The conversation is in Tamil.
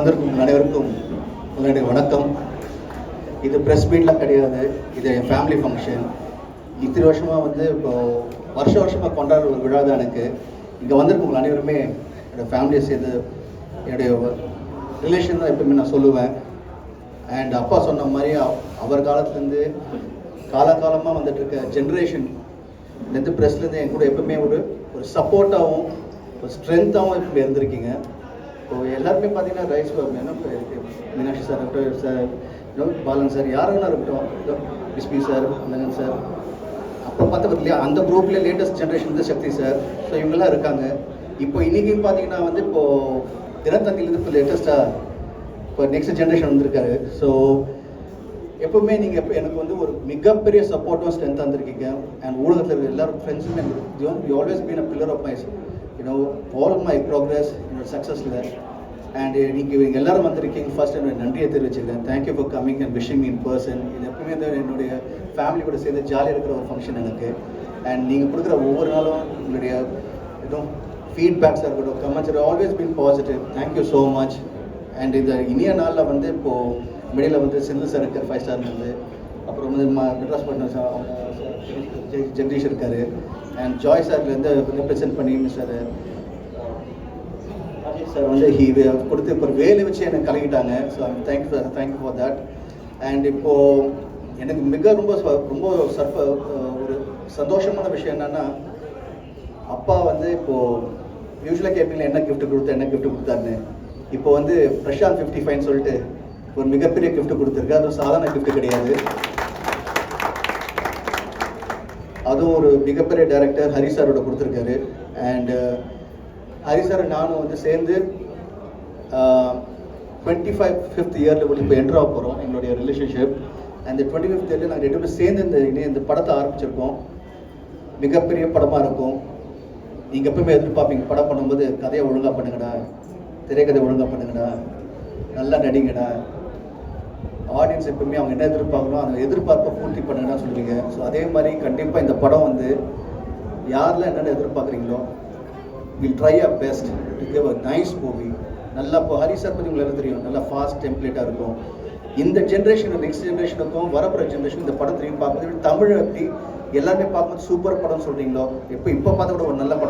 வந்திருக்கும் அனைவருக்கும் உங்களுடைய வணக்கம். இது ப்ரெஸ் மீட்லாம் கிடையாது, இது என் ஃபேமிலி ஃபங்க்ஷன். இத்தனை வருஷமாக வந்து இப்போது வருஷமாக கொண்டாடுற ஒரு விழா தான் எனக்கு. இங்கே வந்திருக்கும் அனைவருமே என்னோடய ஃபேமிலியை சேர்ந்து என்னுடைய ரிலேஷன் தான் எப்பவுமே நான் சொல்லுவேன். அண்ட் அப்பா சொன்ன மாதிரி அவர் காலத்துலேருந்து காலகாலமாக வந்துட்டு இருக்க ஜென்ரேஷன்லேருந்து ப்ரெஸ்லேருந்து என் கூட எப்பவுமே ஒரு சப்போர்ட்டாகவும் ஒரு ஸ்ட்ரென்த்தாகவும் இப்போ இருந்திருக்கீங்க. இப்போ எல்லாருமே பார்த்தீங்கன்னா ரைஸ் ஏன்னா மீனாட்சி சார் இருக்கட்டும், சார் பாலன் சார், யாருன்னா இருக்கட்டும், விஸ்மி சார், நங்கன் சார், அப்புறம் பார்த்தா இல்லையா அந்த குரூப்லேயே லேட்டஸ்ட் ஜென்ரேஷன் வந்து சக்தி சார், ஸோ இவங்கெல்லாம் இருக்காங்க. இப்போ இன்றைக்கின்னு பார்த்தீங்கன்னா வந்து இப்போது தினத்தந்திலேருந்து இப்போ லேட்டஸ்ட்டாக இப்போ நெக்ஸ்ட் ஜென்ரேஷன் வந்திருக்காரு. ஸோ எப்பவுமே நீங்கள் இப்போ எனக்கு வந்து ஒரு மிகப்பெரிய சப்போர்ட்டும் ஸ்ட்ரென்த் வந்திருக்கீங்க. அண்ட் ஊடகத்தில் இருக்கிற எல்லாரும் ஃப்ரெண்ட்ஸுமே you always been a pillar of my all my progress என்னோட சக்ஸஸில். அண்ட் நீங்கள் இங்கே எல்லோரும் வந்திருக்கீங்க. ஃபர்ஸ்ட் என்னோட நன்றியை தெரிவிச்சுக்கிறேன். Thank you for coming and wishing me in person. இது எப்பவுமே என்னுடைய ஃபேமிலி கூட சேர்ந்து ஜாலியாக இருக்கிற ஒரு ஃபங்க்ஷன் எனக்கு. அண்ட் நீங்கள் கொடுக்குற ஒவ்வொரு நாளும் உங்களுடைய ஃபீட்பேக்ஸாக இருக்கட்டும், comments always been positive. Thank you so much. And இந்த இனிய நாளில் வந்து இப்போது மிடில் வந்து செந்தில் சார் இருக்கார் 5 ஸ்டார்லேருந்து, அப்புறம் வந்து மெட்ராஸ் பட்னர் சார் அவங்க ஜெகதீஷ் இருக்கார், அண்ட் ஜாய் சார்லேருந்து வந்து ப்ரெசென்ட் பண்ணி மிஸ்டர் ராஜேஷ் சார் வந்து கொடுத்து இப்போ வேலை வச்சு எனக்கு கலக்கிட்டாங்க. So thank you for that. And இப்போது எனக்கு மிக ரொம்ப ஒரு சந்தோஷமான விஷயம் என்னென்னா, அப்பா வந்து இப்போது யூஸ்வலாக கேட்பீங்களா என்ன கிஃப்ட் கொடுத்தாருன்னு. இப்போ வந்து பிரசாந்த் 55 சொல்லிட்டு ஒரு மிகப்பெரிய கிஃப்ட் கொடுத்துருக்கு. அதுவும் சாதாரண கிஃப்ட் கிடையாது. அதுவும் ஒரு மிகப்பெரிய டைரக்டர் ஹரி சாரோட கொடுத்துருக்காரு. அண்ட் ஹரி சார் நானும் வந்து சேர்ந்து 25th இயரில் வந்து இப்போ என்ட்ரு ஆக போகிறோம் எங்களுடைய ரிலேஷன்ஷிப். அந்த 25th இயரில் நாங்கள் 2 பேரும் சேர்ந்து இந்த படத்தை ஆரம்பிச்சிருக்கோம். மிகப்பெரிய படமாக இருக்கும். நீங்கள் எப்பவுமே எதிர்பார்ப்பீங்க படம் பண்ணும்போது கதையை ஒழுங்காக பண்ணுங்கடா, திரைக்கதை ஒழுங்காக பண்ணுங்கடா, நல்லா நடிங்கடா. ஆடியன்ஸ் எப்பவுமே அவங்க என்ன எதிர்பார்க்கணும் அந்த எதிர்பார்ப்பை பூர்த்தி பண்ணுங்கன்னு சொல்லுவீங்க. ஸோ அதே மாதிரி கண்டிப்பாக இந்த படம் வந்து யாரெல்லாம் என்னென்ன எதிர்பார்க்குறீங்களோ will try a best to give a nice movie. நல்லா இப்போ ஹரி சார் பற்றி உங்களுக்கு தெரியும், நல்லா ஃபாஸ்ட் டெம்ப்ளேட்டாக இருக்கும். இந்த ஜென்ரேஷன் நெக்ஸ்ட் ஜென்ரேஷனுக்கும் வரப்போகிற ஜென்ரேஷன் இந்த படம் திரும்பி பார்க்கும்போது தமிழ் எப்படி எல்லாருமே பார்க்கும்போது சூப்பர் படம் சொல்கிறீங்களோ, இப்போ பார்த்தா கூட ஒரு நல்ல படம்